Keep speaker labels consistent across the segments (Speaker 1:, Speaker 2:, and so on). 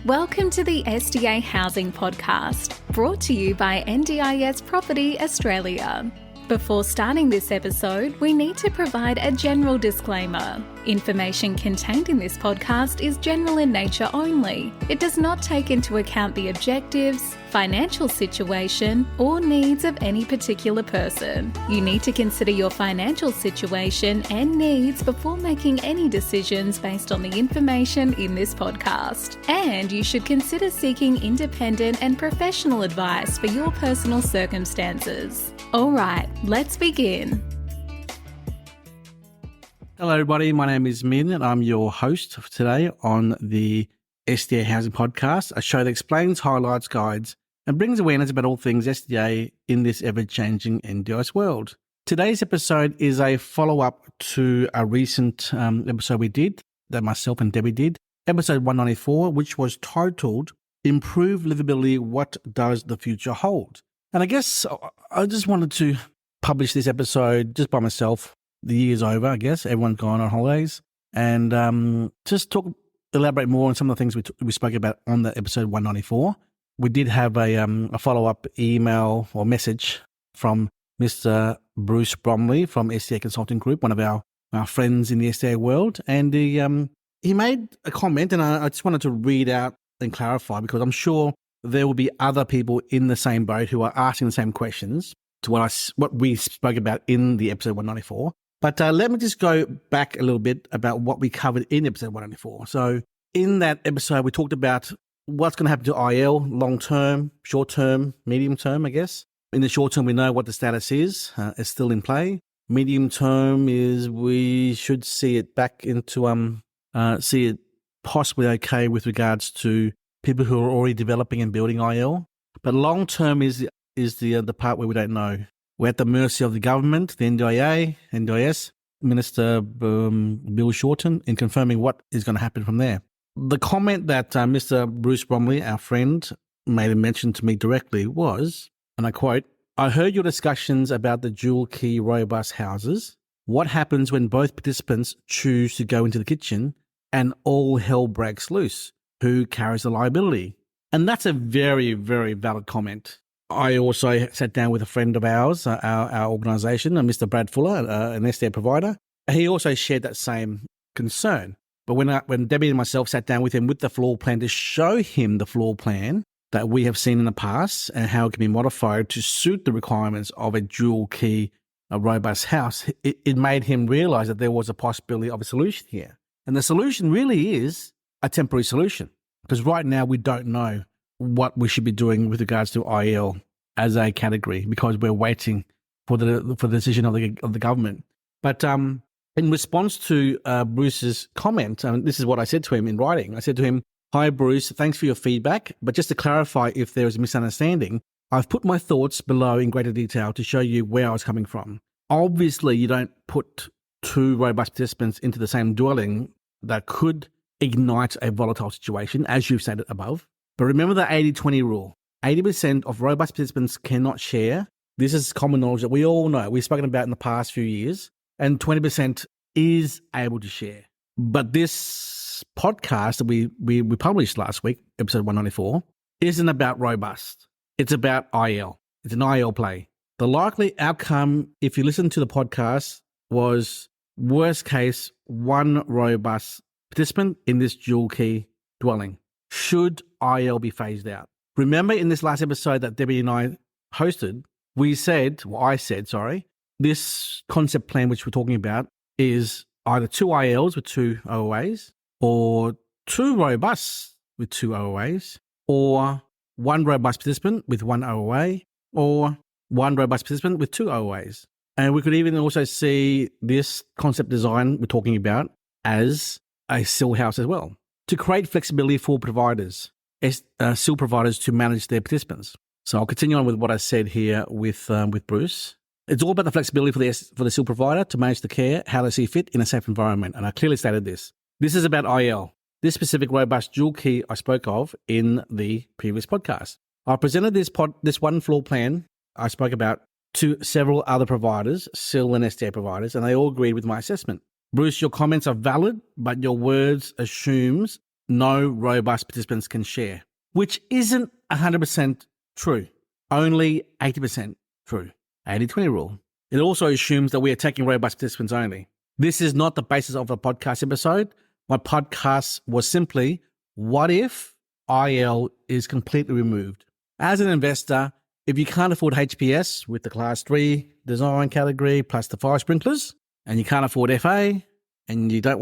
Speaker 1: Welcome to the SDA Housing Podcast, brought to you by NDIS Property Australia. Before starting this episode, we need to provide a general disclaimer. Information contained in this podcast is general in nature only. It does not take into account the objectives, financial situation, or needs of any particular person. You need to consider your financial situation and needs before making any decisions based on the information in this podcast. And you should consider seeking independent and professional advice for your personal circumstances. All right, let's begin.
Speaker 2: Hello, everybody. My name is Min, and I'm your host for today on the SDA Housing Podcast, a show that explains, highlights, guides, and brings awareness about all things SDA in this ever-changing NDIS world. Today's episode is a follow-up to a recent episode we did, that myself and Debbie did, episode 194, which was titled, Improve Livability, What Does the Future Hold? And I guess I just wanted to publish this episode just by myself. The year's over, I guess. Everyone's gone on holidays. And just elaborate more on some of the things we spoke about on the episode 194. We did have a follow-up email or message from Mr. Bruce Bromley from SDA Consulting Group, one of our friends in the SDA world. And he made a comment, and I just wanted to read out and clarify, because I'm sure there will be other people in the same boat who are asking the same questions to what we spoke about in the episode 194. But let me just go back a little bit about what we covered in episode 194. So in that episode, we talked about what's going to happen to IL long-term, short-term, medium-term, I guess. In the short term, we know what the status is. It's still in play. Medium-term is we should see it back into, see it possibly okay with regards to people who are already developing and building IL. But long-term is the part where we don't know. We're at the mercy of the government, the NDIA, NDIS, Minister Bill Shorten, in confirming what is going to happen from there. The comment that Mr. Bruce Bromley, our friend, made a mention to me directly was, and I quote, "I heard your discussions about the dual key robust houses. What happens when both participants choose to go into the kitchen and all hell breaks loose? Who carries the liability?" And that's a very, very valid comment. I also sat down with a friend of ours, our organisation, Mr. Brad Fuller, an SDA provider. He also shared that same concern. But when Debbie and myself sat down with him with the floor plan to show him the floor plan that we have seen in the past and how it can be modified to suit the requirements of a dual key, a robust house, it made him realise that there was a possibility of a solution here. And the solution really is a temporary solution, because right now we don't know what we should be doing with regards to IL as a category, because we're waiting for the decision of the government. But in response to Bruce's comment, this is what I said to him in writing. I said to him, "Hi Bruce, thanks for your feedback, but just to clarify if there is a misunderstanding, I've put my thoughts below in greater detail to show you where I was coming from. Obviously, you don't put two robust participants into the same dwelling that could ignite a volatile situation, as you've said above. But remember the 80-20 rule. 80% of robust participants cannot share. This is common knowledge that we all know. We've spoken about in the past few years. And 20% is able to share. But this podcast that we published last week, episode 194, isn't about robust. It's about IL. It's an IL play. The likely outcome, if you listen to the podcast, was worst case, one robust participant in this dual key dwelling. Should IL be phased out? Remember in this last episode that Debbie and I hosted, I said, this concept plan which we're talking about is either two ILs with two OOAs, or two robusts with two OOAs, or one robust participant with one OOA, or one robust participant with two OOAs. And we could even also see this concept design we're talking about as a SIL house as well, to create flexibility for providers, SIL providers, to manage their participants. So I'll continue on with what I said here with Bruce. It's all about the flexibility for the SIL provider to manage the care how they see fit in a safe environment. And I clearly stated this. This is about IL, this specific robust dual key I spoke of in the previous podcast. I presented this one floor plan I spoke about to several other providers, SIL and SDA providers, and they all agreed with my assessment. Bruce, your comments are valid, but your words assumes no robust participants can share, which isn't 100% true. Only 80% true. 80-20 rule. It also assumes that we are taking robust participants only. This is not the basis of a podcast episode. My podcast was simply, what if IL is completely removed? As an investor, if you can't afford HPS with the Class 3 design category plus the fire sprinklers, and you can't afford FA, and you don't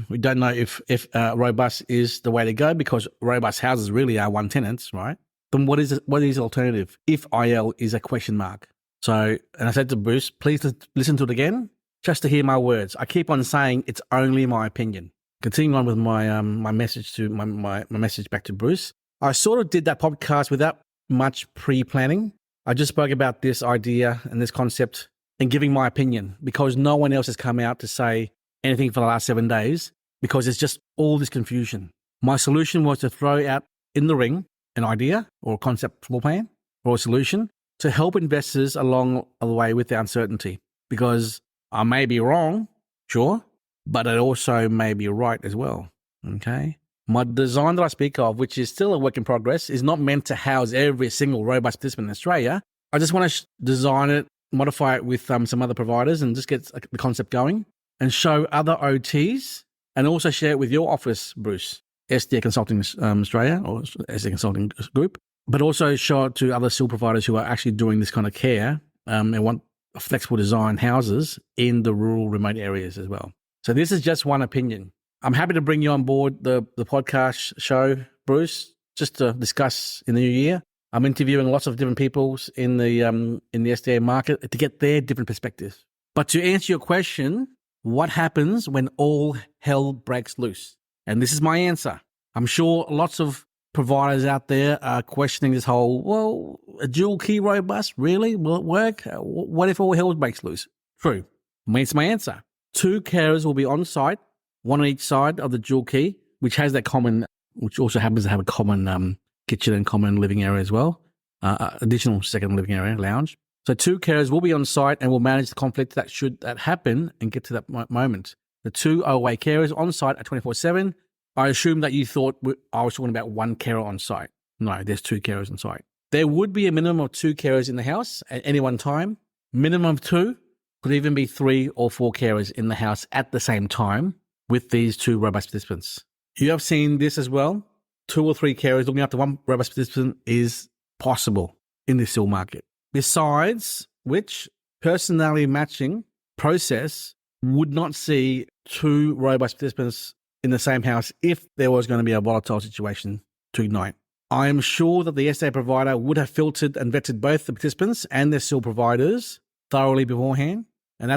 Speaker 2: we don't know if robust is the way to go because robust houses really are one tenants, right? Then what is the alternative if IL is a question mark? So, and I said to Bruce, please listen to it again just to hear my words. I keep on saying it's only my opinion. Continuing on with my my message to my message back to Bruce, I sort of did that podcast without much pre-planning. I just spoke about this idea and this concept and giving my opinion because no one else has come out to say anything for the last 7 days because it's just all this confusion. My solution was to throw out in the ring an idea or a concept floor plan or a solution to help investors along the way with the uncertainty because I may be wrong, sure, but it also may be right as well, okay? My design that I speak of, which is still a work in progress, is not meant to house every single robust participant in Australia. I just want to design it, modify it with some other providers and just get the concept going and show other OTs and also share it with your office, Bruce, SDA Consulting Australia or SDA Consulting Group, but also show it to other SIL providers who are actually doing this kind of care and want flexible design houses in the rural remote areas as well. So this is just one opinion. I'm happy to bring you on board the podcast show, Bruce, just to discuss in the new year. I'm interviewing lots of different people in the SDA market to get their different perspectives. But to answer your question, what happens when all hell breaks loose? And this is my answer. I'm sure lots of providers out there are questioning this whole, a dual key robust, really? Will it work? What if all hell breaks loose? True. It's my answer. 2 carers will be on site, one on each side of the dual key, which also happens to have a common kitchen and common living area as well, additional second living area, lounge. So 2 carers will be on site and will manage the conflict that should happen and get to that moment. The 2 OA carers on site at 24/7. I assume that you thought I was talking about 1 carer on site. No, there's 2 carers on site. There would be a minimum of 2 carers in the house at any one time. Minimum of 2, could even be 3 or 4 carers in the house at the same time with these 2 robust participants. You have seen this as well. 2 or 3 carers looking after 1 robust participant is possible in the SIL market. Besides which, personality matching process would not see 2 robust participants in the same house if there was going to be a volatile situation to ignite. I am sure that the SDA provider would have filtered and vetted both the participants and their SIL providers thoroughly beforehand. And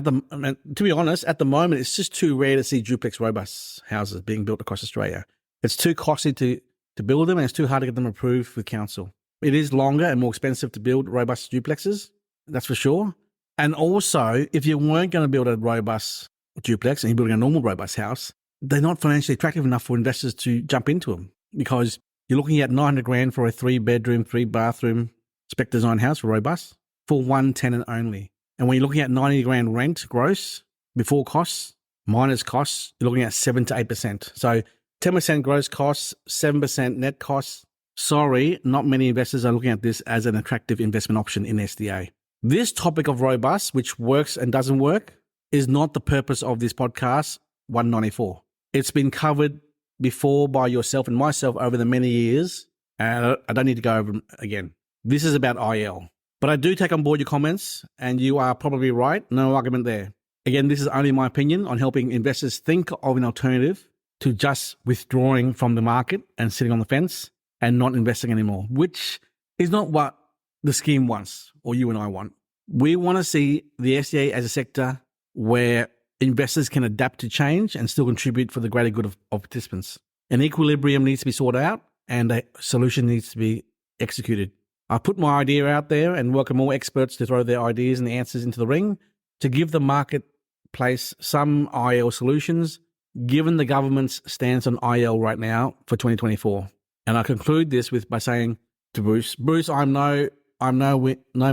Speaker 2: to be honest, at the moment, it's just too rare to see duplex robust houses being built across Australia. It's too costly to build them and it's too hard to get them approved with council. It is longer and more expensive to build robust duplexes, that's for sure. And also, if you weren't going to build a robust duplex and you're building a normal robust house, they're not financially attractive enough for investors to jump into them because you're looking at $900,000 for a 3-bedroom, 3-bathroom spec design house for robust for 1 tenant only. And when you're looking at $90,000 rent gross before costs, minus costs, you're looking at 7 to 8%. So 10% gross costs, 7% net costs. Sorry, not many investors are looking at this as an attractive investment option in SDA. This topic of robust, which works and doesn't work, is not the purpose of this podcast 194. It's been covered before by yourself and myself over the many years, and I don't need to go over them again. This is about IL. But I do take on board your comments, and you are probably right. No argument there. Again, this is only my opinion on helping investors think of an alternative to just withdrawing from the market and sitting on the fence and not investing anymore, which is not what the scheme wants or you and I want. We want to see the SDA as a sector where investors can adapt to change and still contribute for the greater good of participants. An equilibrium needs to be sorted out and a solution needs to be executed. I put my idea out there and welcome all experts to throw their ideas and the answers into the ring to give the marketplace some IL solutions, given the government's stance on IL right now for 2024. And I conclude this by saying to Bruce, I'm no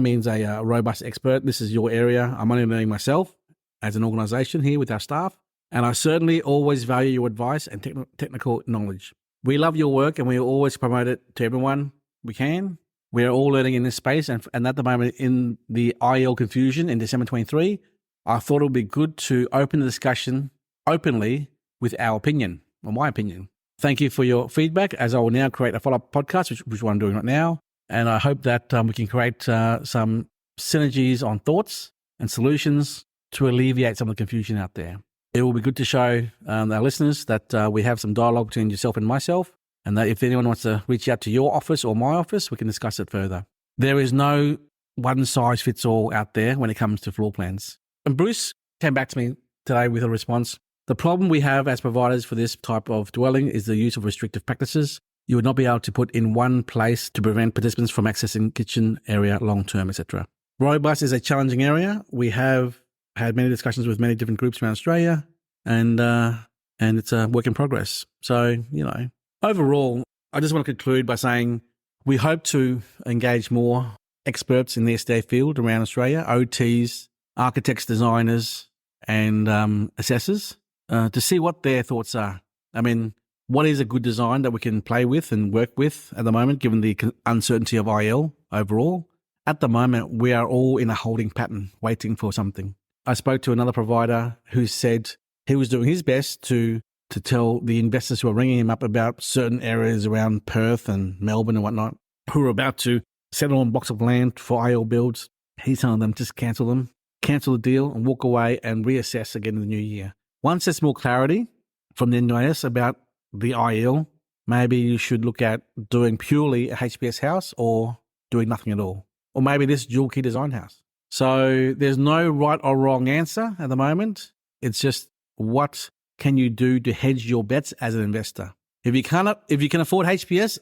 Speaker 2: means a robust expert. This is your area. I'm only learning myself as an organisation here with our staff. And I certainly always value your advice and technical knowledge. We love your work and we always promote it to everyone we can. We're all learning in this space. And at the moment, in the IEL confusion in December 23, I thought it would be good to open the discussion openly with our opinion, or my opinion. Thank you for your feedback, as I will now create a follow-up podcast, which what I'm doing right now. And I hope that we can create some synergies on thoughts and solutions to alleviate some of the confusion out there. It will be good to show our listeners that we have some dialogue between yourself and myself, and that if anyone wants to reach out to your office or my office, we can discuss it further. There is no one-size-fits-all out there when it comes to floor plans. And Bruce came back to me today with a response. The problem we have as providers for this type of dwelling is the use of restrictive practices. You would not be able to put in one place to prevent participants from accessing kitchen area long-term, etc. Robust is a challenging area. We have had many discussions with many different groups around Australia, and it's a work in progress. So, overall, I just want to conclude by saying we hope to engage more experts in the SDA field around Australia, OTs, architects, designers, and assessors, to see what their thoughts are. I mean, what is a good design that we can play with and work with at the moment, given the uncertainty of IL overall? At the moment, we are all in a holding pattern, waiting for something. I spoke to another provider who said he was doing his best to tell the investors who are ringing him up about certain areas around Perth and Melbourne and whatnot, who are about to settle on blocks of land for IL builds. He's telling them just cancel them, cancel the deal and walk away and reassess again in the new year. Once there's more clarity from the NIS about the IL, maybe you should look at doing purely a HPS house or doing nothing at all. Or maybe this dual key design house. So there's no right or wrong answer at the moment. It's just what can you do to hedge your bets as an investor. If you can afford HPS,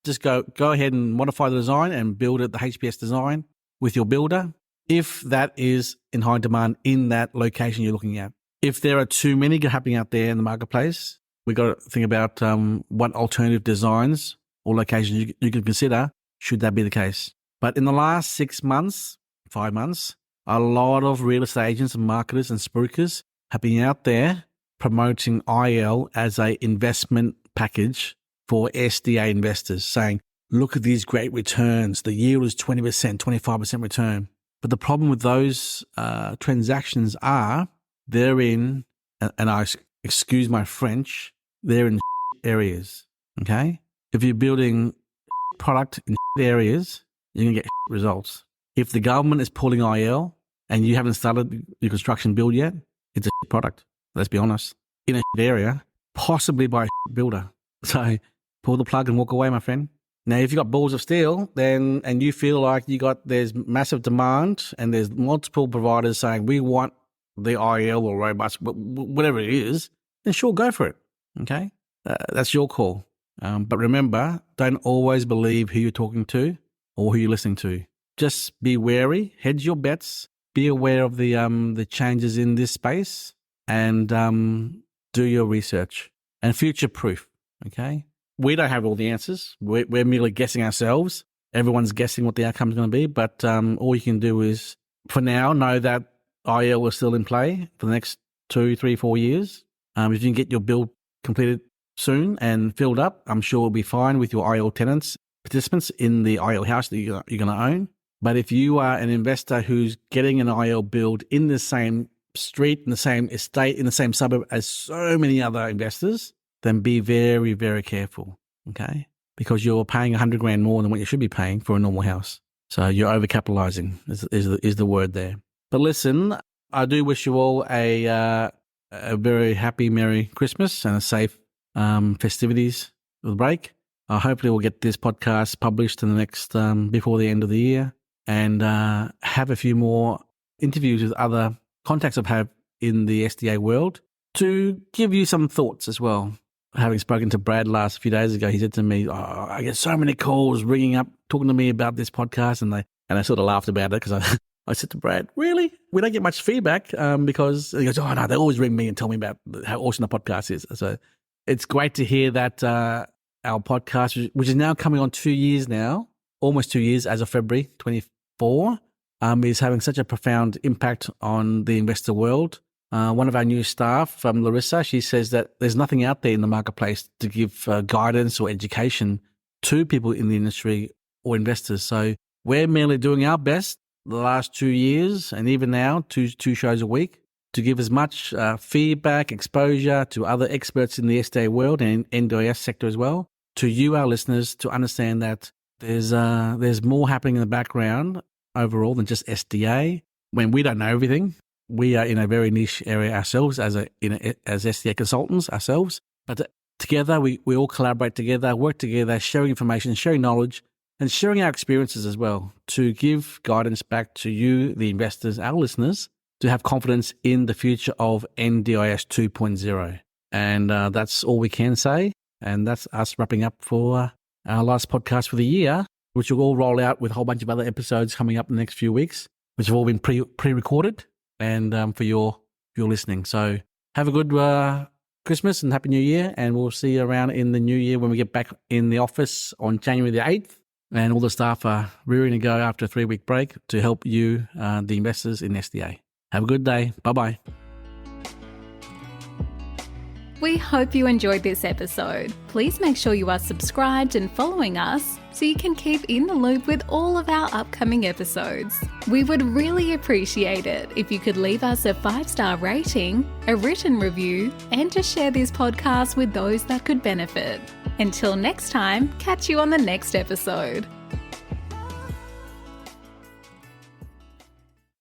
Speaker 2: just go ahead and modify the design and build it the HPS design with your builder, if that is in high demand in that location you're looking at. If there are too many happening out there in the marketplace, we've got to think about what alternative designs or locations you can consider should that be the case. But in the last 6 months, 5 months, a lot of real estate agents and marketers and spruikers have been out there promoting IL as an investment package for SDA investors, saying, look at these great returns. The yield is 20%, 25% return. But the problem with those transactions are they're in, and I excuse my French, they're in areas, okay? If you're building product in areas, you're going to get results. If the government is pulling IL and you haven't started your construction build yet, it's a product. Let's be honest. In a area, possibly by a builder. So pull the plug and walk away, my friend. Now, if you've got balls of steel, and you feel like there's massive demand and there's multiple providers saying we want the IL or robust, whatever it is, then sure, go for it. Okay, that's your call. But remember, don't always believe who you're talking to or who you're listening to. Just be wary, hedge your bets, be aware of the changes in this space, and do your research and future-proof. Okay, we don't have all the answers. We're merely guessing ourselves. Everyone's guessing what the outcome is going to be, but all you can do is, for now, know that IL is still in play for the next 2, 3, 4 years. If you can get your build completed soon and filled up, I'm sure it'll be fine with your IL tenants, participants in the IL house that you're going to own. But if you are an investor who's getting an IL build in the same street, in the same estate, in the same suburb as so many other investors, then be very, very careful, okay? Because you're paying $100,000 more than what you should be paying for a normal house. So you're overcapitalizing is the word there. But listen, I do wish you all a very happy, Merry Christmas and a safe festivities of the break. Hopefully we'll get this podcast published in the next, before the end of the year, and have a few more interviews with other contacts I've had in the SDA world to give you some thoughts as well. Having spoken to Brad last few days ago, he said to me, I get so many calls ringing up, talking to me about this podcast, and I sort of laughed about it because I said to Brad, really? We don't get much feedback because he goes, oh, no, they always ring me and tell me about how awesome the podcast is. So it's great to hear that our podcast, which is now coming on 2 years now, almost 2 years as of February 24, is having such a profound impact on the investor world. one of our new staff, Larissa, she says that there's nothing out there in the marketplace to give guidance or education to people in the industry or investors. So we're merely doing our best the last 2 years and even now, two shows a week, to give as much feedback, exposure to other experts in the SDA world and NDIS sector as well, to you, our listeners, to understand that there's more happening in the background overall than just SDA. When we don't know everything, we are in a very niche area ourselves as SDA consultants ourselves. But together, we all collaborate together, work together, sharing information, sharing knowledge, and sharing our experiences as well to give guidance back to you, the investors, our listeners, to have confidence in the future of NDIS 2.0. And that's all we can say. And that's us wrapping up for our last podcast for the year, which will all roll out with a whole bunch of other episodes coming up in the next few weeks, which have all been pre-recorded and for your listening. So have a good Christmas and Happy New Year. And we'll see you around in the new year when we get back in the office on January the 8th. And all the staff are rearing to go after a 3-week break to help you, the investors in SDA. Have a good day. Bye-bye.
Speaker 1: We hope you enjoyed this episode. Please make sure you are subscribed and following us so you can keep in the loop with all of our upcoming episodes. We would really appreciate it if you could leave us a 5-star rating, a written review, and to share this podcast with those that could benefit. Until next time, catch you on the next episode.